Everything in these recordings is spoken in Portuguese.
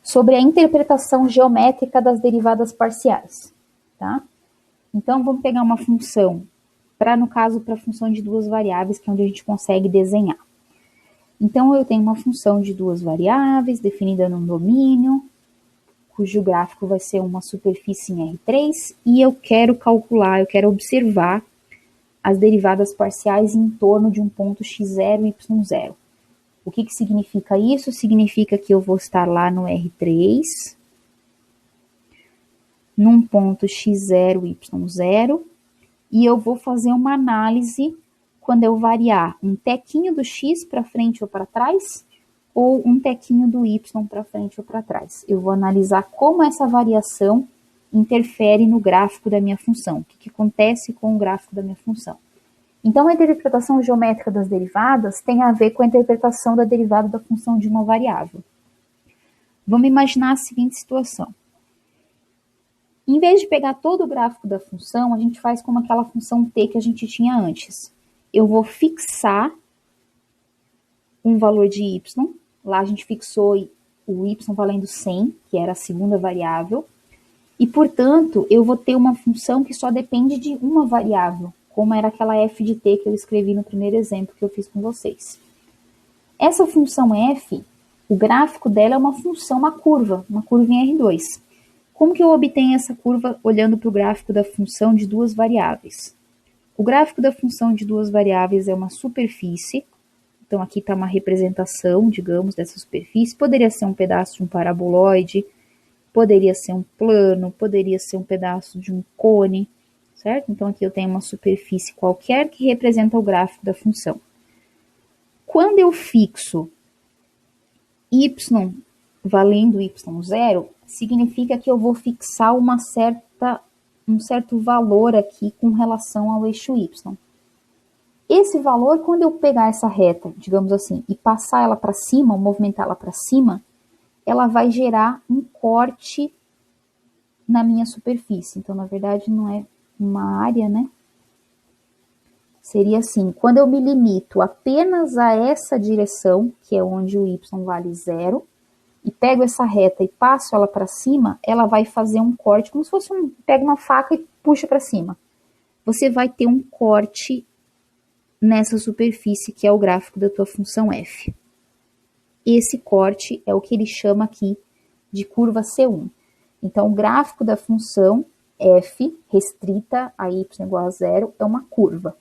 sobre a interpretação geométrica das derivadas parciais, tá? Então, vamos pegar uma função, no caso, para a função de duas variáveis, que é onde a gente consegue desenhar. Então, eu tenho uma função de duas variáveis, definida num domínio, cujo gráfico vai ser uma superfície em R3, e eu quero calcular, eu quero observar as derivadas parciais em torno de um ponto x0 e y0. O que significa isso? Significa que eu vou estar lá no R3, num ponto x0 e y0, e eu vou fazer uma análise quando eu variar um tequinho do x para frente ou para trás, ou um tequinho do y para frente ou para trás. Eu vou analisar como essa variação interfere no gráfico da minha função. O que acontece com o gráfico da minha função? Então, a interpretação geométrica das derivadas tem a ver com a interpretação da derivada da função de uma variável. Vamos imaginar a seguinte situação. Em vez de pegar todo o gráfico da função, a gente faz como aquela função t que a gente tinha antes. Eu vou fixar um valor de y. Lá a gente fixou o y valendo 100, que era a segunda variável. E, portanto, eu vou ter uma função que só depende de uma variável, como era aquela f de t que eu escrevi no primeiro exemplo que eu fiz com vocês. Essa função f, o gráfico dela é uma função, uma curva em R2. Como que eu obtenho essa curva olhando para o gráfico da função de duas variáveis? O gráfico da função de duas variáveis é uma superfície. Então, aqui está uma representação, digamos, dessa superfície. Poderia ser um pedaço de um paraboloide, poderia ser um plano, poderia ser um pedaço de um cone, certo? Então, aqui eu tenho uma superfície qualquer que representa o gráfico da função. Quando eu fixo y valendo y0, significa que eu vou fixar um certo valor aqui com relação ao eixo y. Esse valor, quando eu pegar essa reta, digamos assim, e passar ela para cima, ou movimentar ela para cima, ela vai gerar um corte na minha superfície. Então, na verdade, não é uma área, né? Seria assim, quando eu me limito apenas a essa direção, que é onde o y vale 0, e pego essa reta e passo ela para cima, ela vai fazer um corte, como se fosse pega uma faca e puxa para cima. Você vai ter um corte nessa superfície, que é o gráfico da tua função f. Esse corte é o que ele chama aqui de curva C1. Então, o gráfico da função f, restrita a y igual a 0, é uma curva.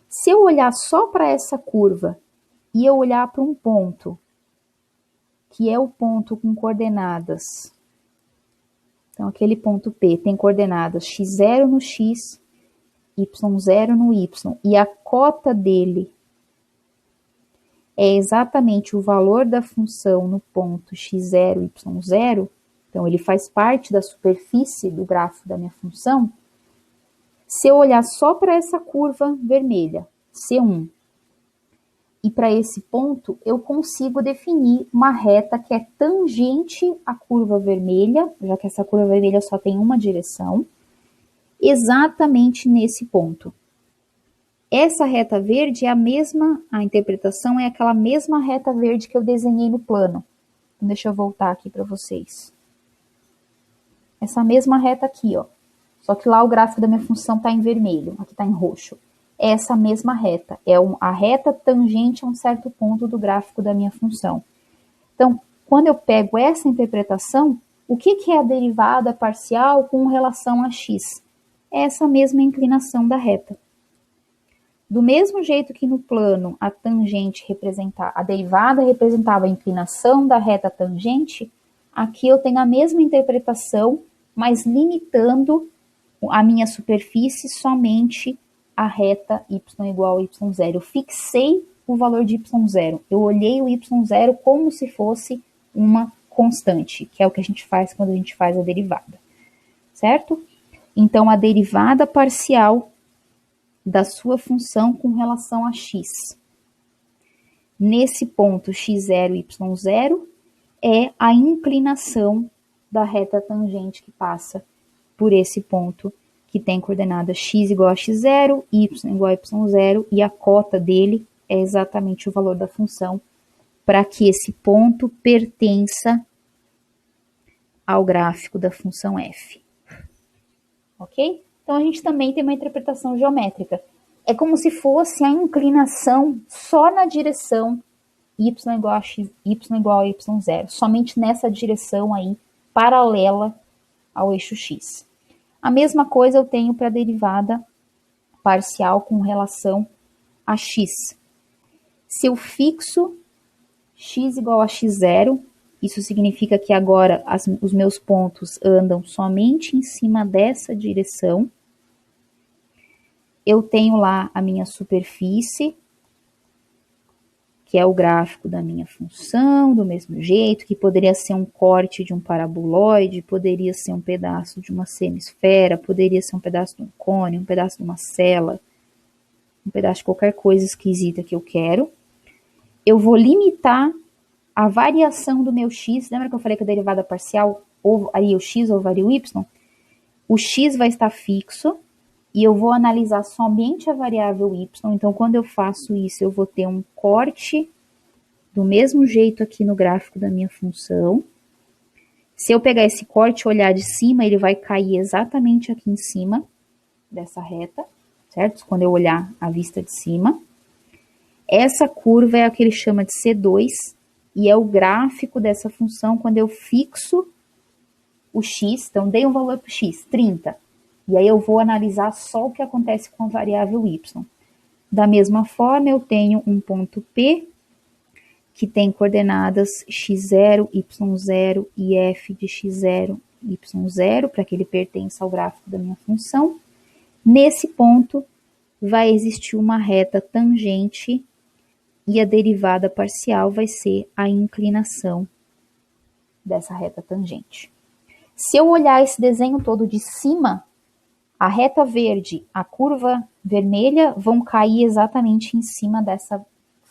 Se eu olhar só para essa curva e eu olhar para um ponto, que é o ponto com coordenadas, então aquele ponto P tem coordenadas x0 no x, y0 no y, e a cota dele é exatamente o valor da função no ponto x0, y0, então ele faz parte da superfície do gráfico da minha função. Se eu olhar só para essa curva vermelha, C1, e para esse ponto, eu consigo definir uma reta que é tangente à curva vermelha, já que essa curva vermelha só tem uma direção, exatamente nesse ponto. Essa reta verde é a interpretação é aquela mesma reta verde que eu desenhei no plano. Então, deixa eu voltar aqui para vocês. Essa mesma reta aqui, ó. Só que lá o gráfico da minha função está em vermelho, aqui está em roxo. É essa mesma reta, é a reta tangente a um certo ponto do gráfico da minha função. Então, quando eu pego essa interpretação, o que é a derivada parcial com relação a x? É essa mesma inclinação da reta. Do mesmo jeito que no plano a derivada representava a inclinação da reta tangente, aqui eu tenho a mesma interpretação, mas limitando a minha superfície somente a reta y igual a y0. Eu fixei o valor de y0. Eu olhei o y0 como se fosse uma constante, que é o que a gente faz quando a gente faz a derivada, certo? Então, a derivada parcial da sua função com relação a x. Nesse ponto x0 e y0 é a inclinação da reta tangente que passa por esse ponto que tem coordenadas x igual a x0, y igual a y0, e a cota dele é exatamente o valor da função para que esse ponto pertença ao gráfico da função f. Ok? Então, a gente também tem uma interpretação geométrica. É como se fosse a inclinação só na direção y igual a x, y igual a y0. Somente nessa direção aí, paralela ao eixo x. A mesma coisa eu tenho para a derivada parcial com relação a x. Se eu fixo x igual a x0, isso significa que agora os meus pontos andam somente em cima dessa direção. Eu tenho lá a minha superfície, que é o gráfico da minha função, do mesmo jeito, que poderia ser um corte de um paraboloide, poderia ser um pedaço de uma semisfera, poderia ser um pedaço de um cone, um pedaço de uma cela, um pedaço de qualquer coisa esquisita que eu quero. Eu vou limitar a variação do meu x. Lembra que eu falei que a derivada parcial ou varia o x ou varia o y? O x vai estar fixo e eu vou analisar somente a variável y. Então, quando eu faço isso, eu vou ter um corte do mesmo jeito aqui no gráfico da minha função. Se eu pegar esse corte e olhar de cima, ele vai cair exatamente aqui em cima dessa reta, certo? Quando eu olhar a vista de cima. Essa curva é a que ele chama de C2 e é o gráfico dessa função quando eu fixo o x. Então, dei um valor para o x, 30. E aí eu vou analisar só o que acontece com a variável y. Da mesma forma, eu tenho um ponto P, que tem coordenadas x0, y0 e f de x0, y0, para que ele pertença ao gráfico da minha função. Nesse ponto, vai existir uma reta tangente e a derivada parcial vai ser a inclinação dessa reta tangente. Se eu olhar esse desenho todo de cima, a reta verde, a curva vermelha vão cair exatamente em cima dessa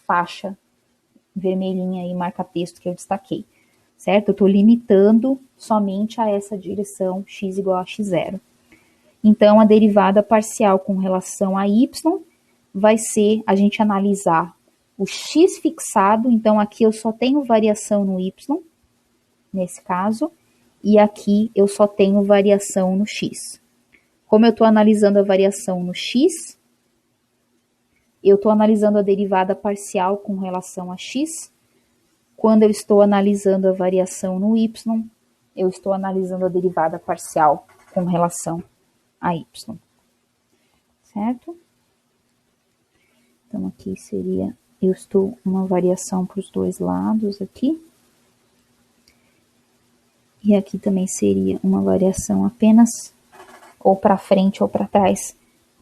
faixa vermelhinha aí, marca-texto que eu destaquei, certo? Eu estou limitando somente a essa direção x igual a x0. Então, a derivada parcial com relação a y vai ser a gente analisar o x fixado. Então, aqui eu só tenho variação no y, nesse caso, e aqui eu só tenho variação no x. Como eu estou analisando a variação no x, eu estou analisando a derivada parcial com relação a x. Quando eu estou analisando a variação no y, eu estou analisando a derivada parcial com relação a y. Certo? Então, aqui seria, eu estou uma variação para os dois lados aqui. E aqui também seria uma variação apenas ou para frente ou para trás,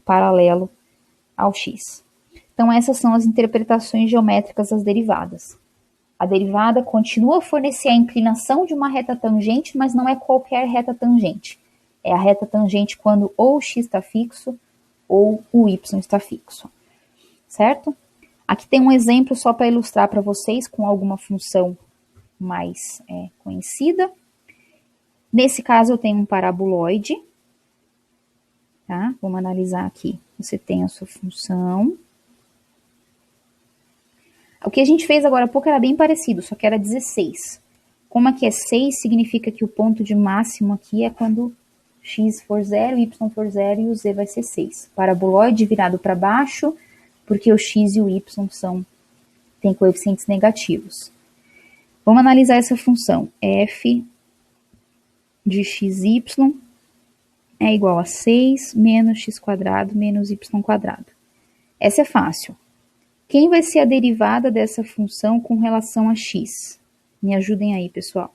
paralelo ao x. Então, essas são as interpretações geométricas das derivadas. A derivada continua a fornecer a inclinação de uma reta tangente, mas não é qualquer reta tangente. É a reta tangente quando ou o x está fixo ou o y está fixo. Certo? Aqui tem um exemplo só para ilustrar para vocês com alguma função mais conhecida. Nesse caso, eu tenho um paraboloide. Tá? Vamos analisar aqui. Você tem a sua função. O que a gente fez agora há pouco era bem parecido, só que era 16. Como aqui é 6, significa que o ponto de máximo aqui é quando x for 0, y for 0 e o z vai ser 6. Paraboloide virado para baixo, porque o x e o y têm coeficientes negativos. Vamos analisar essa função. F de xy é igual a 6 menos x² menos y². Essa é fácil. Quem vai ser a derivada dessa função com relação a x? Me ajudem aí, pessoal.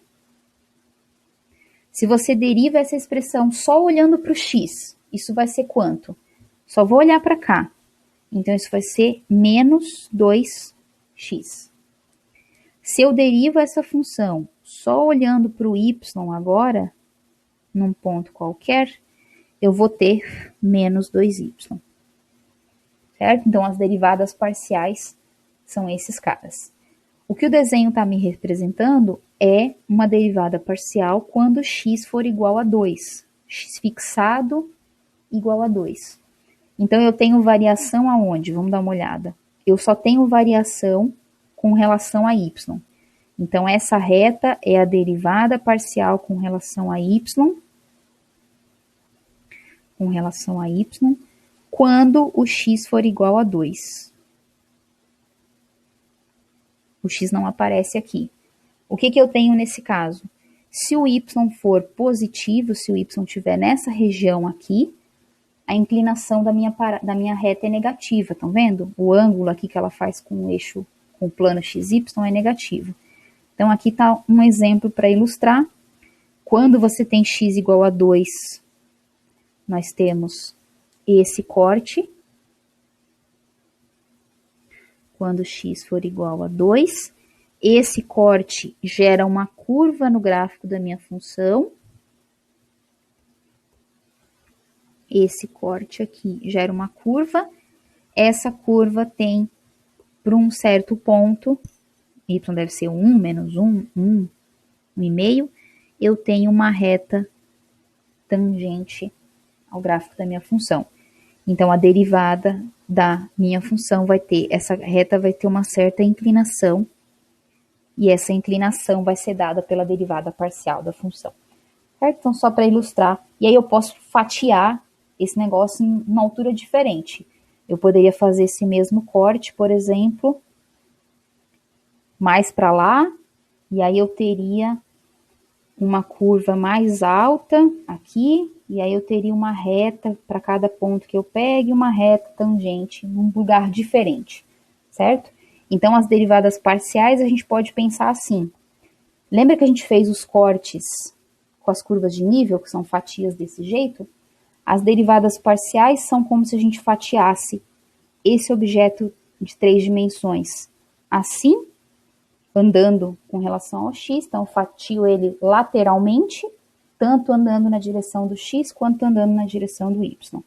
Se você deriva essa expressão só olhando para o x, isso vai ser quanto? Só vou olhar para cá. Então, isso vai ser menos 2x. Se eu derivo essa função só olhando para o y agora, num ponto qualquer, eu vou ter menos 2y. Certo? Então, as derivadas parciais são esses caras. O que o desenho está me representando é uma derivada parcial quando x for igual a 2. X fixado igual a 2. Então, eu tenho variação aonde? Vamos dar uma olhada. Eu só tenho variação com relação a y. Então, essa reta é a derivada parcial com relação a y, quando o x for igual a 2. O x não aparece aqui. O que eu tenho nesse caso? Se o y for positivo, se o y estiver nessa região aqui, a inclinação da minha reta é negativa, estão vendo? O ângulo aqui que ela faz com o eixo, com o plano XY é negativo. Então, aqui está um exemplo para ilustrar. Quando você tem x igual a 2, nós temos esse corte. Quando x for igual a 2, esse corte gera uma curva no gráfico da minha função. Esse corte aqui gera uma curva. Essa curva tem, para um certo ponto, y deve ser 1, menos 1, 1, 1,5, eu tenho uma reta tangente ao gráfico da minha função. Então, a derivada da minha função vai ter, essa reta vai ter uma certa inclinação, e essa inclinação vai ser dada pela derivada parcial da função. Certo? Então, só para ilustrar, e aí eu posso fatiar esse negócio em uma altura diferente. Eu poderia fazer esse mesmo corte, por exemplo, mais para lá, e aí eu teria uma curva mais alta aqui, e aí eu teria uma reta para cada ponto que eu pegue, uma reta tangente num lugar diferente, certo? Então, as derivadas parciais a gente pode pensar assim. Lembra que a gente fez os cortes com as curvas de nível, que são fatias desse jeito? As derivadas parciais são como se a gente fatiasse esse objeto de 3 dimensões assim, andando com relação ao x, então fatio ele lateralmente, tanto andando na direção do x, quanto andando na direção do y.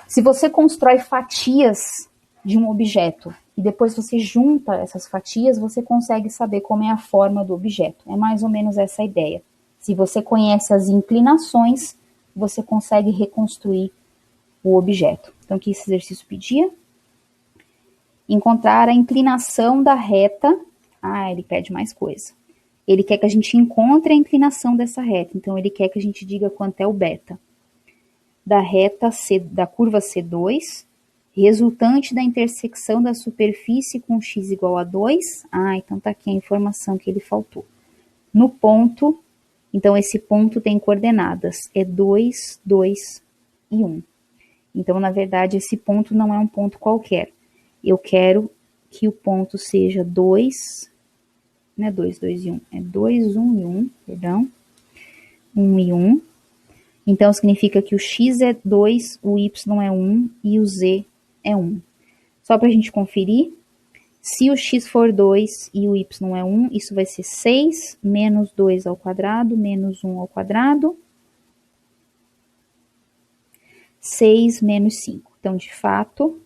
Se você constrói fatias de um objeto, e depois você junta essas fatias, você consegue saber como é a forma do objeto. É mais ou menos essa a ideia. Se você conhece as inclinações, você consegue reconstruir o objeto. Então, o que esse exercício pedia? Encontrar a inclinação da reta. Ah, ele pede mais coisa. Ele quer que a gente encontre a inclinação dessa reta. Então, ele quer que a gente diga quanto é o beta. Da reta C, da curva C2, resultante da intersecção da superfície com x igual a 2. Ah, então tá aqui a informação que ele faltou. No ponto, então esse ponto tem coordenadas. É 2, 2 e 1. Então, na verdade, esse ponto não é um ponto qualquer. Eu quero que o ponto seja 2, não é 2, 2 e 1, é 2, 1 e 1, perdão, 1 e 1. Então, significa que o x é 2, o y é 1 e o z é 1. Só para a gente conferir, se o x for 2 e o y é 1, isso vai ser 6 menos 2 ao quadrado, menos 1 ao quadrado, 6 menos 5. Então, de fato,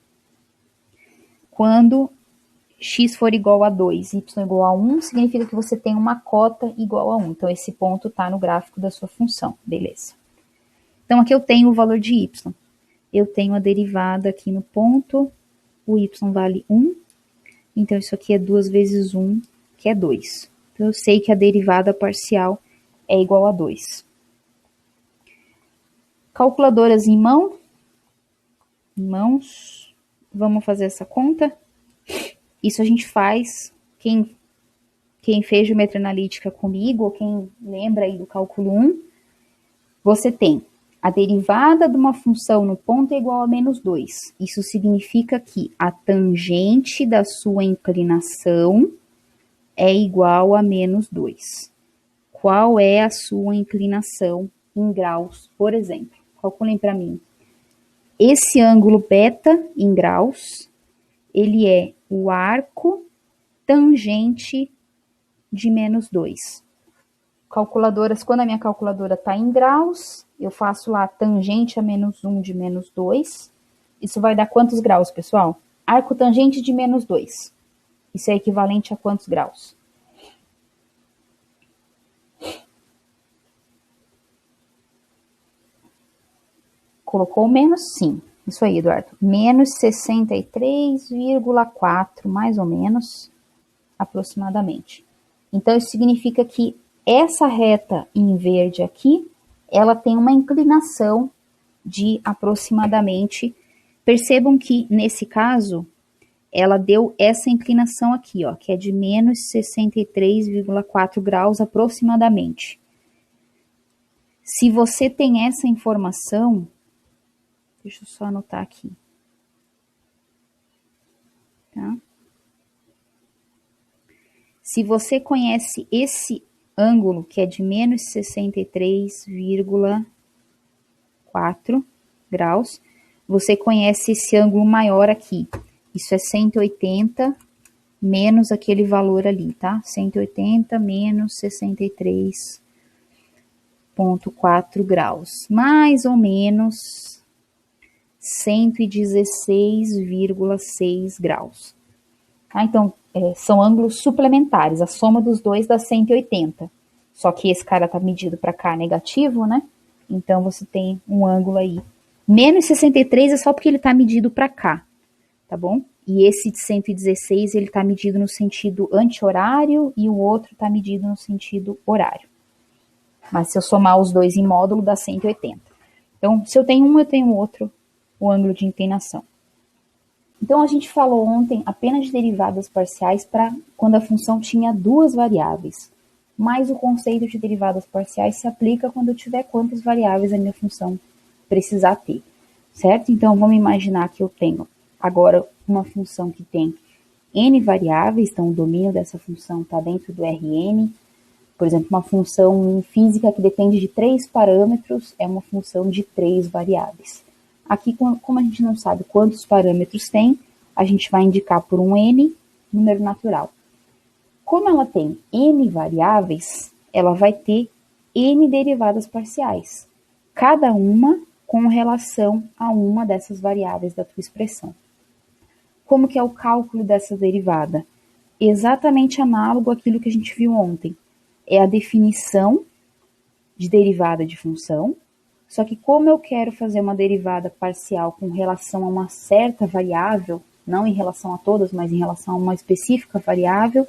quando x for igual a 2 e y igual a 1, significa que você tem uma cota igual a 1. Então, esse ponto está no gráfico da sua função, beleza. Então, aqui eu tenho o valor de y. Eu tenho a derivada aqui no ponto, o y vale 1. Então, isso aqui é 2 vezes 1, que é 2. Então, eu sei que a derivada parcial é igual a 2. Calculadoras em mão. Em mãos. Vamos fazer essa conta. Isso a gente faz, quem fez geometria analítica comigo, ou quem lembra aí do cálculo 1, você tem a derivada de uma função no ponto é igual a menos 2. Isso significa que a tangente da sua inclinação é igual a menos 2. Qual é a sua inclinação em graus, por exemplo? Calculem para mim. Esse ângulo beta em graus, ele é o arco tangente de menos 2. Calculadoras, quando a minha calculadora está em graus, eu faço lá tangente a menos 1 de menos 2. Isso vai dar quantos graus, pessoal? Arco tangente de menos 2. Isso é equivalente a quantos graus? Colocou menos? Sim. Isso aí, Eduardo. Menos 63,4, mais ou menos. aproximadamente. Então, isso significa que essa reta em verde aqui, ela tem uma inclinação de aproximadamente. Percebam que, nesse caso, ela deu essa inclinação aqui, ó, que é de menos 63,4 graus aproximadamente. Se você tem essa informação, deixa eu só anotar aqui, tá? Se você conhece esse ângulo, que é de menos 63,4 graus, você conhece esse ângulo maior aqui. Isso é 180 menos aquele valor ali, tá? 180 menos 63,4 graus. Mais ou menos 116,6 graus. Tá? Então, são ângulos suplementares. A soma dos dois dá 180. Só que esse cara tá medido para cá negativo, né? Então, você tem um ângulo aí. Menos 63 é só porque ele tá medido para cá, tá bom? E esse de 116, ele tá medido no sentido anti-horário e o outro tá medido no sentido horário. Mas se eu somar os dois em módulo, dá 180. Então, se eu tenho um, eu tenho outro, o ângulo de inclinação. Então, a gente falou ontem apenas de derivadas parciais para quando a função tinha duas variáveis. Mas o conceito de derivadas parciais se aplica quando eu tiver quantas variáveis a minha função precisar ter, certo? Então, vamos imaginar que eu tenho agora uma função que tem n variáveis, então o domínio dessa função está dentro do Rn. Por exemplo, uma função em física que depende de 3 parâmetros é uma função de 3 variáveis. Aqui, como a gente não sabe quantos parâmetros tem, a gente vai indicar por um n, número natural. Como ela tem n variáveis, ela vai ter n derivadas parciais, cada uma com relação a uma dessas variáveis da tua expressão. Como que é o cálculo dessa derivada? Exatamente análogo àquilo que a gente viu ontem. É a definição de derivada de função, só que como eu quero fazer uma derivada parcial com relação a uma certa variável, não em relação a todas, mas em relação a uma específica variável,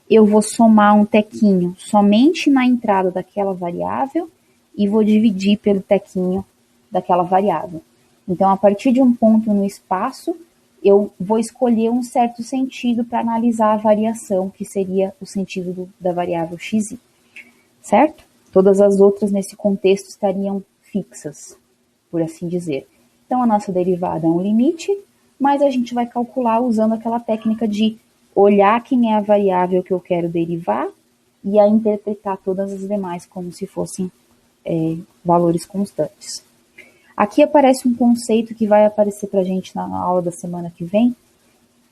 eu vou somar um tequinho somente na entrada daquela variável e vou dividir pelo tequinho daquela variável. Então, a partir de um ponto no espaço, eu vou escolher um certo sentido para analisar a variação, que seria o sentido da variável xi, certo? Todas as outras nesse contexto estariam fixas, por assim dizer. Então, a nossa derivada é um limite, mas a gente vai calcular usando aquela técnica de olhar quem é a variável que eu quero derivar e a interpretar todas as demais como se fossem valores constantes. Aqui aparece um conceito que vai aparecer para a gente na aula da semana que vem.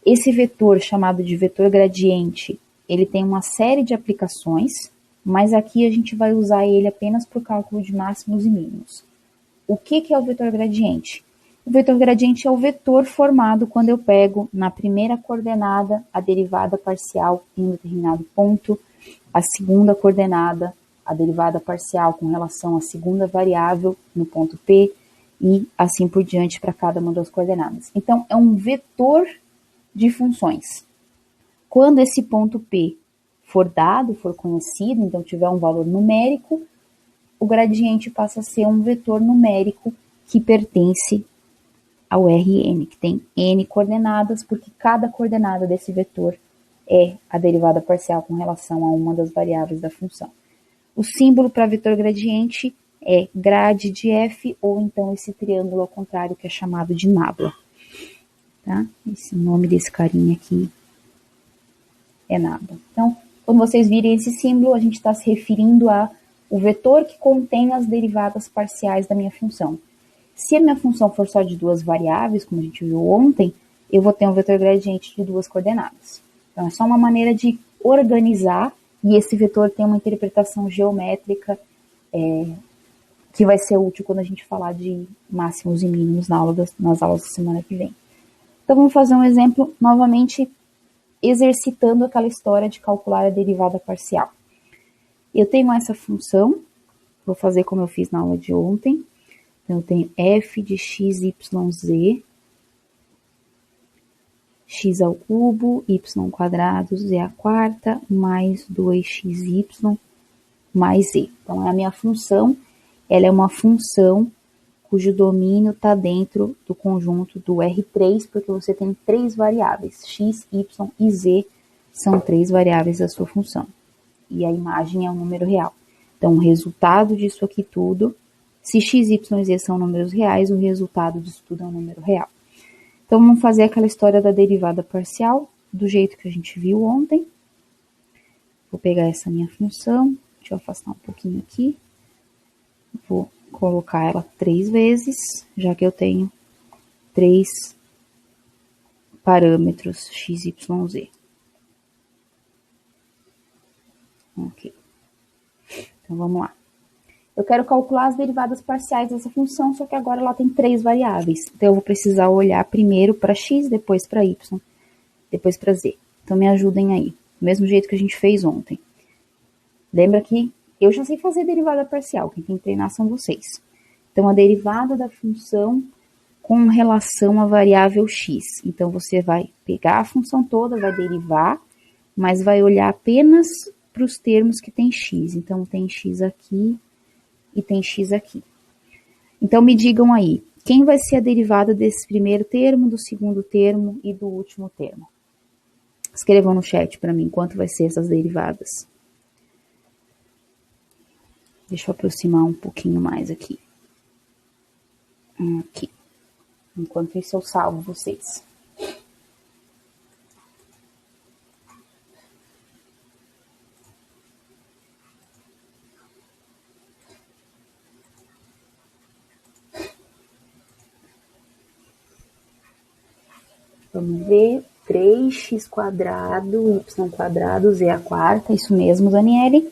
Esse vetor, chamado de vetor gradiente, ele tem uma série de aplicações, mas aqui a gente vai usar ele apenas para o cálculo de máximos e mínimos. O que é o vetor gradiente? O vetor gradiente é o vetor formado quando eu pego na primeira coordenada a derivada parcial em um determinado ponto, a segunda coordenada, a derivada parcial com relação à segunda variável no ponto P, e assim por diante para cada uma das coordenadas. Então, é um vetor de funções. Quando esse ponto P for dado, for conhecido, então tiver um valor numérico, o gradiente passa a ser um vetor numérico que pertence ao Rn, que tem n coordenadas, porque cada coordenada desse vetor é a derivada parcial com relação a uma das variáveis da função. O símbolo para vetor gradiente é grad de f, ou então esse triângulo ao contrário, que é chamado de nábula. Tá? Esse nome desse carinha aqui é nábula. Então, quando vocês virem esse símbolo, a gente está se referindo ao vetor que contém as derivadas parciais da minha função. Se a minha função for só de duas variáveis, como a gente viu ontem, eu vou ter um vetor gradiente de duas coordenadas. Então, é só uma maneira de organizar, e esse vetor tem uma interpretação geométrica que vai ser útil quando a gente falar de máximos e mínimos nas aulas da semana que vem. Então, vamos fazer um exemplo, novamente, exercitando aquela história de calcular a derivada parcial. Eu tenho essa função, vou fazer como eu fiz na aula de ontem. Então, eu tenho f de x, y, z x ao cubo, y quadrado, z à quarta, mais 2xy mais z. Então, é a minha função, ela é uma função cujo domínio está dentro do conjunto do R3, porque você tem 3 variáveis, x, y e z são 3 variáveis da sua função. E a imagem é um número real. Então, o resultado disso aqui tudo, se x, y e z são números reais, o resultado disso tudo é um número real. Então, vamos fazer aquela história da derivada parcial, do jeito que a gente viu ontem. Vou pegar essa minha função, deixa eu afastar um pouquinho aqui. Vou colocar ela 3 vezes, já que eu tenho 3 parâmetros x, y, z. Ok. Então, vamos lá. Eu quero calcular as derivadas parciais dessa função, só que agora ela tem 3 variáveis. Então, eu vou precisar olhar primeiro para x, depois para y, depois para z. Então, me ajudem aí. Do mesmo jeito que a gente fez ontem. Lembra que eu já sei fazer derivada parcial, quem tem que treinar são vocês. Então, a derivada da função com relação à variável x. Então, você vai pegar a função toda, vai derivar, mas vai olhar apenas para os termos que tem x. Então, tem x aqui e tem x aqui. Então, me digam aí, quem vai ser a derivada desse primeiro termo, do segundo termo e do último termo? Escrevam no chat para mim quanto vai ser essas derivadas. Deixa eu aproximar um pouquinho mais aqui. Aqui. Enquanto isso eu salvo vocês. Vamos ver, 3x quadrado, y quadrado, z à quarta, isso mesmo, Daniele.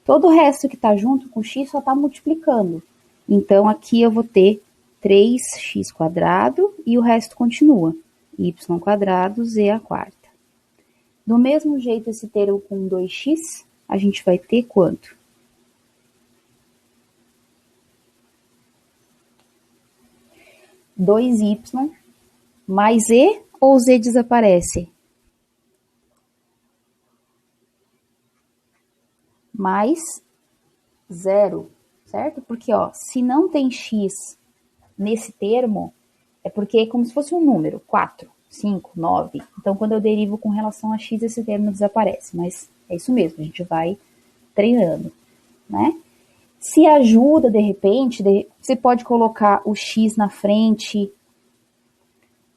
Todo o resto que está junto com x só está multiplicando. Então, aqui eu vou ter 3x quadrado e o resto continua. Y quadrado, z à quarta. Do mesmo jeito, esse termo com 2x, a gente vai ter quanto? Dois y mais z ou z desaparece? Mais 0, certo? Porque, ó, se não tem x nesse termo, é porque é como se fosse um número, 4, 5, 9. Então, quando eu derivo com relação a x, esse termo desaparece. Mas é isso mesmo, a gente vai treinando, né? Se ajuda, de repente, você pode colocar o x na frente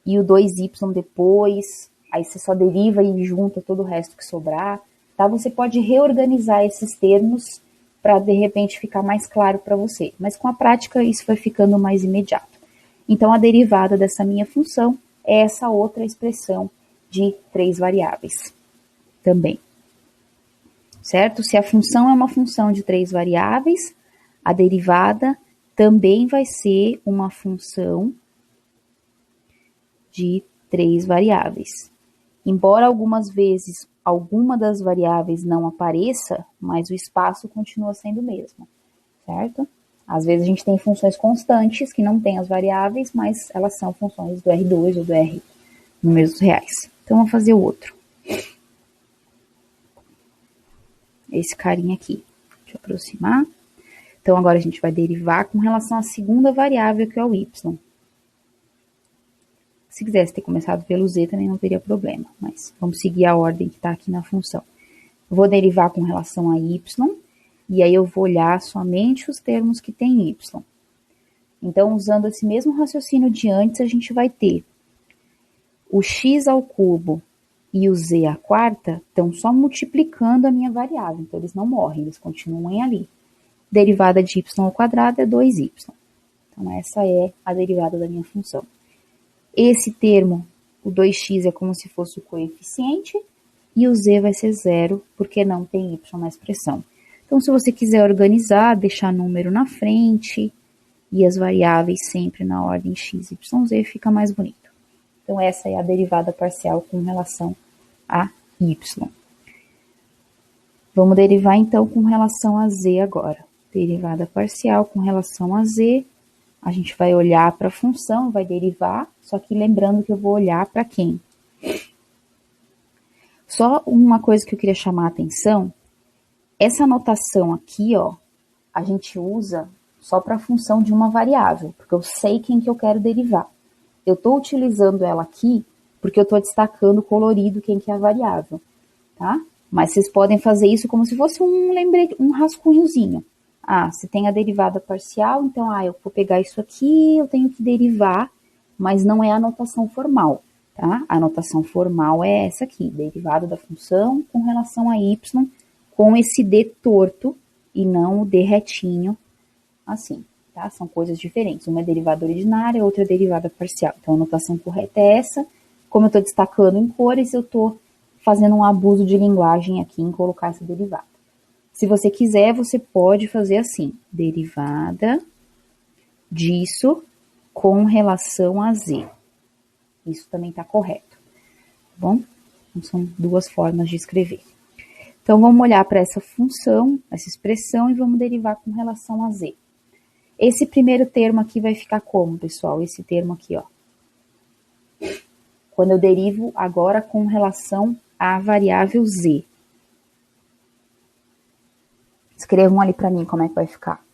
e o 2y depois, aí você só deriva e junta todo o resto que sobrar, tá? Você pode reorganizar esses termos para, de repente, ficar mais claro para você. Mas com a prática, isso vai ficando mais imediato. Então, a derivada dessa minha função é essa outra expressão de 3 variáveis também. Certo? Se a função é uma função de 3 variáveis, a derivada também vai ser uma função de 3 variáveis. Embora algumas vezes alguma das variáveis não apareça, mas o espaço continua sendo o mesmo, certo? Às vezes a gente tem funções constantes que não tem as variáveis, mas elas são funções do R2 ou do R números reais. Então, vamos fazer o outro. Esse carinha aqui. Deixa eu aproximar. Então, agora a gente vai derivar com relação à segunda variável, que é o y. Se quisesse ter começado pelo z, também não teria problema, mas vamos seguir a ordem que está aqui na função. Eu vou derivar com relação a y, e aí eu vou olhar somente os termos que tem y. Então, usando esse mesmo raciocínio de antes, a gente vai ter o x ao cubo e o z à quarta estão só multiplicando a minha variável, então eles não morrem, eles continuam ali. Derivada de y ao quadrado é 2y. Então, essa é a derivada da minha função. Esse termo, o 2x, é como se fosse o coeficiente, e o z vai ser 0, porque não tem y na expressão. Então, se você quiser organizar, deixar número na frente, e as variáveis sempre na ordem x, y, z, fica mais bonito. Então, essa é a derivada parcial com relação a y. Vamos derivar, então, com relação a z agora. Derivada parcial com relação a z, a gente vai olhar para a função, vai derivar, só que lembrando que eu vou olhar para quem? Só uma coisa que eu queria chamar a atenção, essa notação aqui, ó, a gente usa só para a função de uma variável, porque eu sei quem que eu quero derivar. Eu estou utilizando ela aqui porque eu estou destacando colorido quem que é a variável, tá? Mas vocês podem fazer isso como se fosse um rascunhozinho. Ah, se tem a derivada parcial, então, eu vou pegar isso aqui, eu tenho que derivar, mas não é a notação formal, tá? A notação formal é essa aqui, derivada da função com relação a y, com esse d torto e não o d retinho, assim, tá? São coisas diferentes. Uma é derivada originária, outra é derivada parcial. Então, a notação correta é essa. Como eu estou destacando em cores, eu estou fazendo um abuso de linguagem aqui em colocar essa derivada. Se você quiser, você pode fazer assim, derivada disso com relação a z. Isso também está correto, tá bom? Então, são duas formas de escrever. Então, vamos olhar para essa função, essa expressão, e vamos derivar com relação a z. Esse primeiro termo aqui vai ficar como, pessoal? Esse termo aqui, ó. Quando eu derivo agora com relação à variável z. Escrevam ali para mim como é que vai ficar.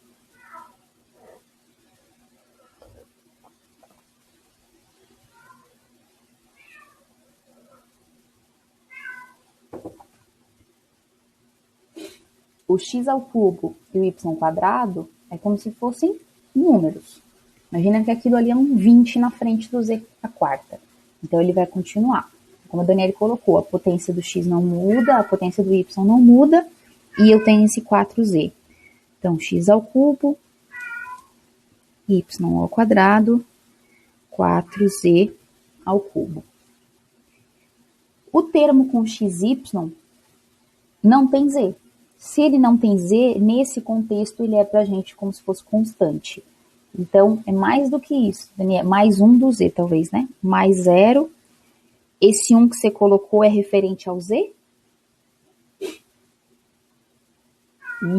O x ao cubo e o y quadrado é como se fossem números. Imagina que aquilo ali é um 20 na frente do z à quarta. Então, ele vai continuar. Como a Daniele colocou, a potência do x não muda, a potência do y não muda, e eu tenho esse 4z. Então, x ao cubo, y ao quadrado, 4z ao cubo. O termo com xy não tem z. Se ele não tem z, nesse contexto ele é pra gente como se fosse constante. Então, é mais do que isso, Daniel, mais 1 do z, talvez, né? Mais 0. Esse 1 que você colocou é referente ao z?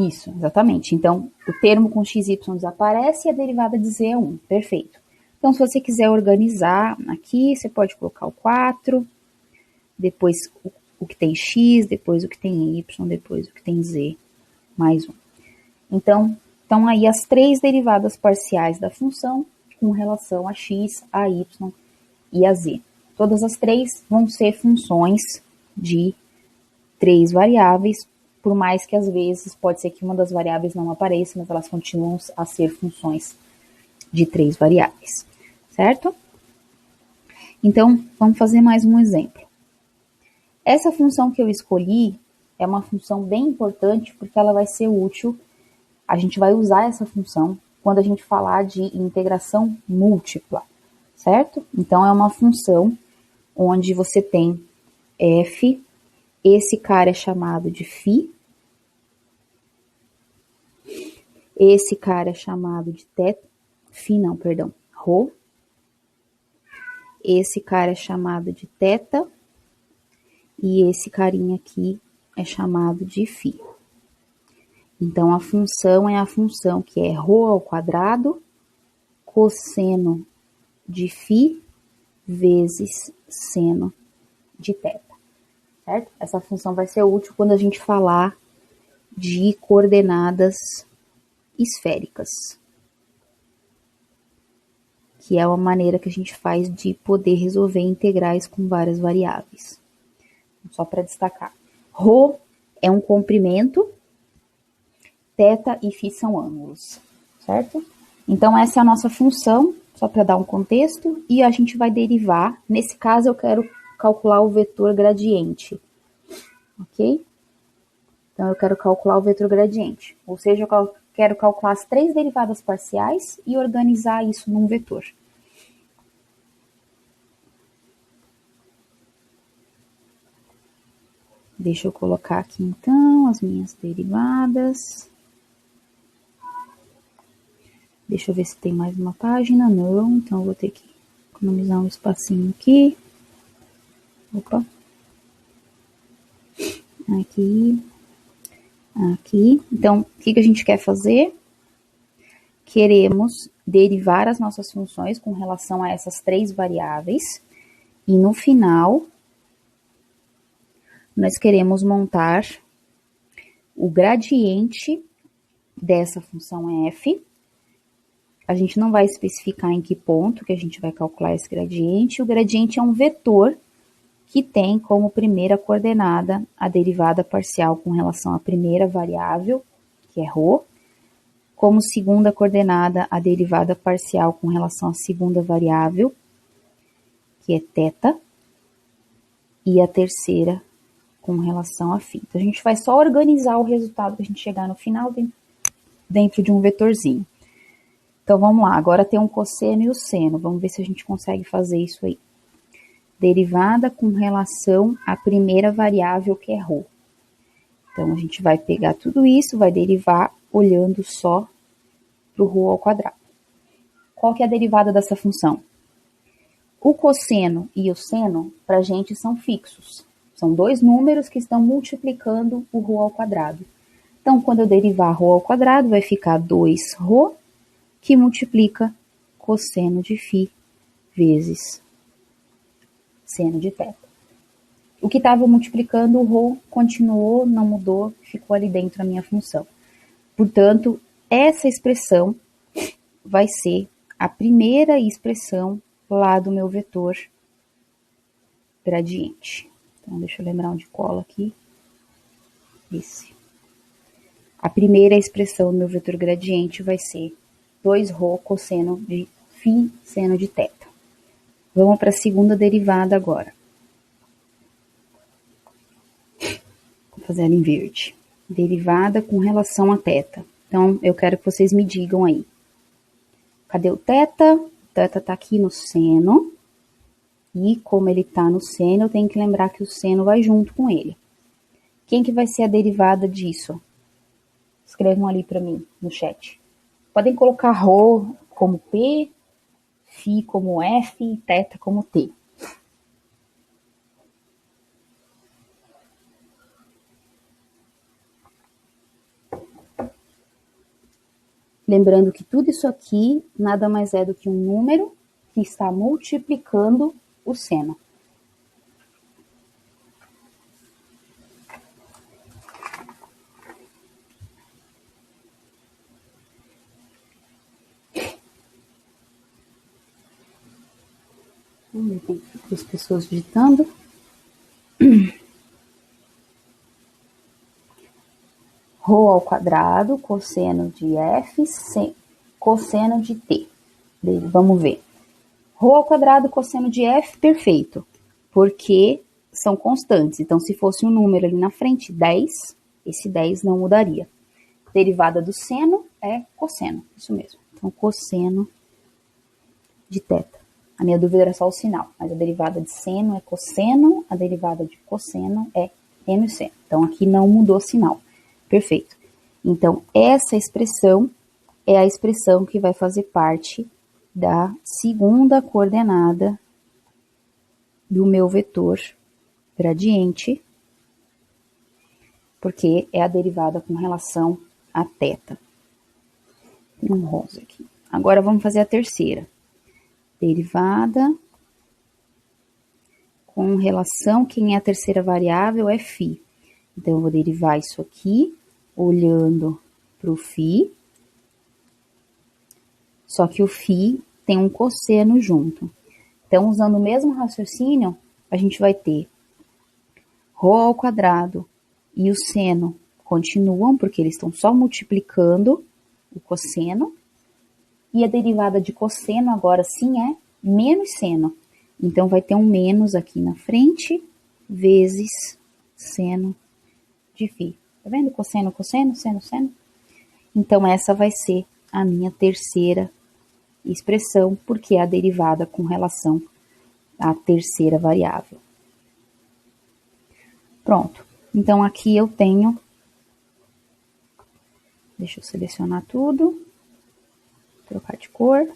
Isso, exatamente. Então, o termo com xy desaparece e a derivada de z é 1. Perfeito. Então, se você quiser organizar aqui, você pode colocar o 4, depois o que tem x, depois o que tem y, depois o que tem z, mais 1. Então aí as três derivadas parciais da função com relação a x, a y e a z. Todas as três vão ser funções de três variáveis, por mais que às vezes pode ser que uma das variáveis não apareça, mas elas continuam a ser funções de três variáveis, certo? Então, vamos fazer mais um exemplo. Essa função que eu escolhi é uma função bem importante porque ela vai ser útil. A gente vai usar essa função quando a gente falar de integração múltipla, certo? Então, é uma função onde você tem f, esse cara é chamado de φ, esse cara é chamado de ρ, esse cara é chamado de θ, e esse carinha aqui é chamado de φ. Então, a função é a função que é ρ ao quadrado, cosseno de φ, vezes seno de θ, certo? Essa função vai ser útil quando a gente falar de coordenadas esféricas, que é uma maneira que a gente faz de poder resolver integrais com várias variáveis. Só para destacar. Rho é um comprimento, θ e φ são ângulos, certo? Então, essa é a nossa função, só para dar um contexto, e a gente vai derivar. Nesse caso, eu quero calcular o vetor gradiente, ok? Então, eu quero calcular o vetor gradiente, ou seja, eu quero calcular as três derivadas parciais e organizar isso num vetor. Deixa eu colocar aqui, então, as minhas derivadas. Deixa eu ver se tem mais uma página. Não, então eu vou ter que economizar um espacinho aqui. Opa. Aqui. Aqui. Então, o que a gente quer fazer? Queremos derivar as nossas funções com relação a essas três variáveis. E no final, nós queremos montar o gradiente dessa função f. A gente não vai especificar em que ponto que a gente vai calcular esse gradiente. O gradiente é um vetor que tem como primeira coordenada a derivada parcial com relação à primeira variável, que é ρ, como segunda coordenada a derivada parcial com relação à segunda variável, que é θ, e a terceira com relação a φ. Então, a gente vai só organizar o resultado para a gente chegar no final dentro de um vetorzinho. Então, vamos lá. Agora tem um cosseno e o seno. Vamos ver se a gente consegue fazer isso aí. Derivada com relação à primeira variável, que é ρ. Então, a gente vai pegar tudo isso, vai derivar olhando só para o ρ ao quadrado. Qual que é a derivada dessa função? O cosseno e o seno, para a gente, são fixos. São dois números que estão multiplicando o ρ ao quadrado. Então, quando eu derivar ρ ao quadrado, vai ficar 2ρ, que multiplica cosseno de φ vezes seno de θ. O que estava multiplicando o ρ continuou, não mudou, ficou ali dentro da minha função. Portanto, essa expressão vai ser a primeira expressão lá do meu vetor gradiente. Então, deixa eu lembrar onde cola aqui. Esse. A primeira expressão do meu vetor gradiente vai ser 2ρ cosseno de φ seno de θ. Vamos para a segunda derivada agora. Vou fazer ela em verde. Derivada com relação a θ. Então, eu quero que vocês me digam aí. Cadê o θ? O θ está aqui no seno. E como ele está no seno, eu tenho que lembrar que o seno vai junto com ele. Quem que vai ser a derivada disso? Escrevam ali para mim no chat. Podem colocar ρ como P, φ como F e θ como T. Lembrando que tudo isso aqui nada mais é do que um número que está multiplicando o seno. Tem duas pessoas digitando. ρ ao quadrado, cosseno de F, cosseno de T. Vamos ver. ρ ao quadrado, cosseno de F, perfeito. Porque são constantes. Então, se fosse um número ali na frente, 10, esse 10 não mudaria. Derivada do seno é cosseno, isso mesmo. Então, cosseno de θ. A minha dúvida era só o sinal, mas a derivada de seno é cosseno, a derivada de cosseno é seno e seno. Então, aqui não mudou o sinal. Perfeito. Então, essa expressão é a expressão que vai fazer parte da segunda coordenada do meu vetor gradiente, porque é a derivada com relação a θ. Tem um rosa aqui. Agora, vamos fazer a terceira. Derivada com relação, quem é a terceira variável é φ. Então, eu vou derivar isso aqui, olhando para o φ. Só que o φ tem um cosseno junto. Então, usando o mesmo raciocínio, a gente vai ter ρ ao quadrado e o seno continuam, porque eles estão só multiplicando o cosseno. E a derivada de cosseno agora sim é menos seno. Então, vai ter um menos aqui na frente, vezes seno de φ. Tá vendo? Cosseno, cosseno, seno, seno. Então, essa vai ser a minha terceira expressão, porque é a derivada com relação à terceira variável. Pronto. Então, aqui eu tenho... Deixa eu selecionar tudo. Trocar de cor.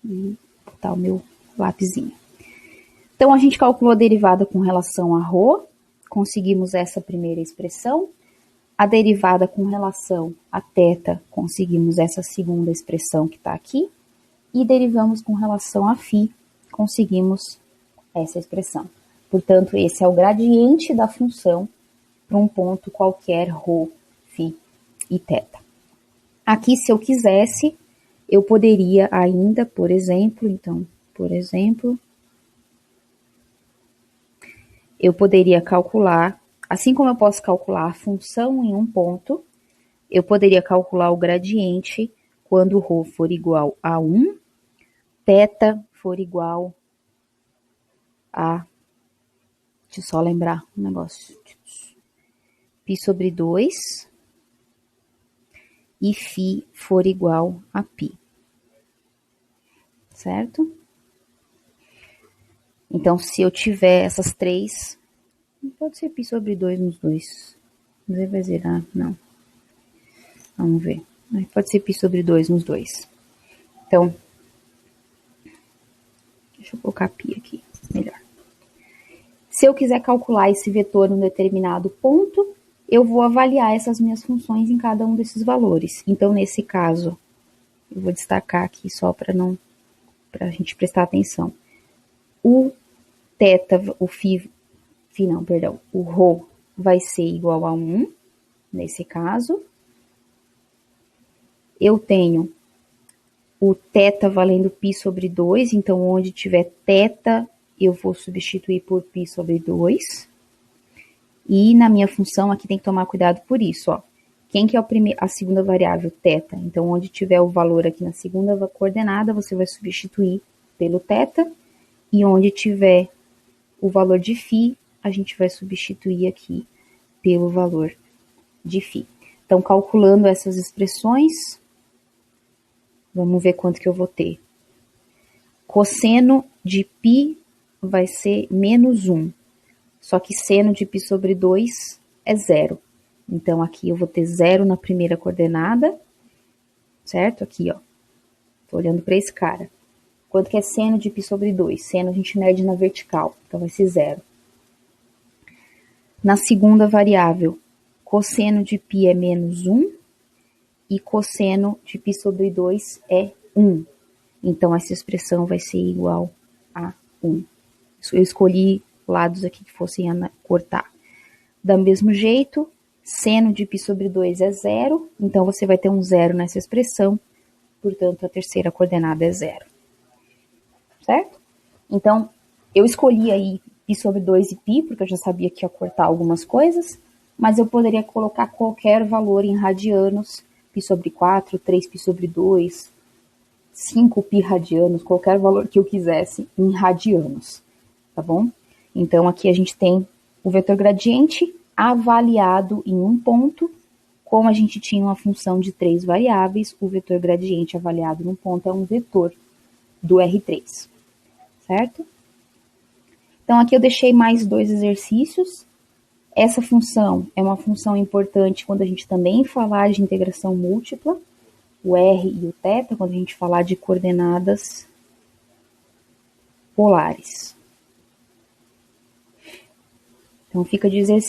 E botar o meu lapisinho. Então, a gente calculou a derivada com relação a ρ. Conseguimos essa primeira expressão. A derivada com relação a θ, conseguimos essa segunda expressão que está aqui. E derivamos com relação a φ, conseguimos essa expressão. Portanto, esse é o gradiente da função para um ponto qualquer, ρ, φ e θ. Aqui, se eu quisesse, eu poderia ainda, por exemplo, eu poderia calcular, assim como eu posso calcular a função em um ponto, eu poderia calcular o gradiente quando ρ for igual a 1, θ for igual a, deixa eu só lembrar um negócio, π sobre 2 e φ for igual a π, certo? Então, se eu tiver essas três, pode ser π sobre 2 nos dois, mas aí vai zerar, não. Vamos ver, pode ser π sobre 2 nos dois. Então, deixa eu colocar π aqui, melhor. Se eu quiser calcular esse vetor em um determinado ponto, eu vou avaliar essas minhas funções em cada um desses valores. Então, nesse caso, eu vou destacar aqui só para a gente prestar atenção. O θ, o ρ vai ser igual a 1, nesse caso. Eu tenho o θ valendo π sobre 2, então onde tiver θ, eu vou substituir por π sobre 2. E na minha função aqui tem que tomar cuidado por isso, ó. Quem que é a segunda variável? θ. Então, onde tiver o valor aqui na segunda coordenada, você vai substituir pelo θ. E onde tiver o valor de φ, a gente vai substituir aqui pelo valor de φ. Então, calculando essas expressões, vamos ver quanto que eu vou ter. Cosseno de π vai ser menos 1. Só que seno de π sobre 2 é 0. Então, aqui eu vou ter 0 na primeira coordenada, certo? Aqui, ó. Tô olhando para esse cara. Quanto que é seno de π sobre 2? Seno a gente mede na vertical, então vai ser 0. Na segunda variável, cosseno de π é menos 1 e cosseno de π sobre 2 é 1. Então, essa expressão vai ser igual a 1. Eu escolhi lados aqui que fossem cortar. Do mesmo jeito, seno de π sobre 2 é 0, então você vai ter um 0 nessa expressão, portanto, a terceira coordenada é 0. Certo? Então, eu escolhi aí π sobre 2 e π, porque eu já sabia que ia cortar algumas coisas, mas eu poderia colocar qualquer valor em radianos, π sobre 4, 3π sobre 2, 5π radianos, qualquer valor que eu quisesse em radianos, tá bom? Então, aqui a gente tem o vetor gradiente avaliado em um ponto. Como a gente tinha uma função de 3 variáveis, o vetor gradiente avaliado num ponto é um vetor do R3, certo? Então, aqui eu deixei mais 2 exercícios. Essa função é uma função importante quando a gente também falar de integração múltipla, o R e o θ, quando a gente falar de coordenadas polares. Então, fica de exercício.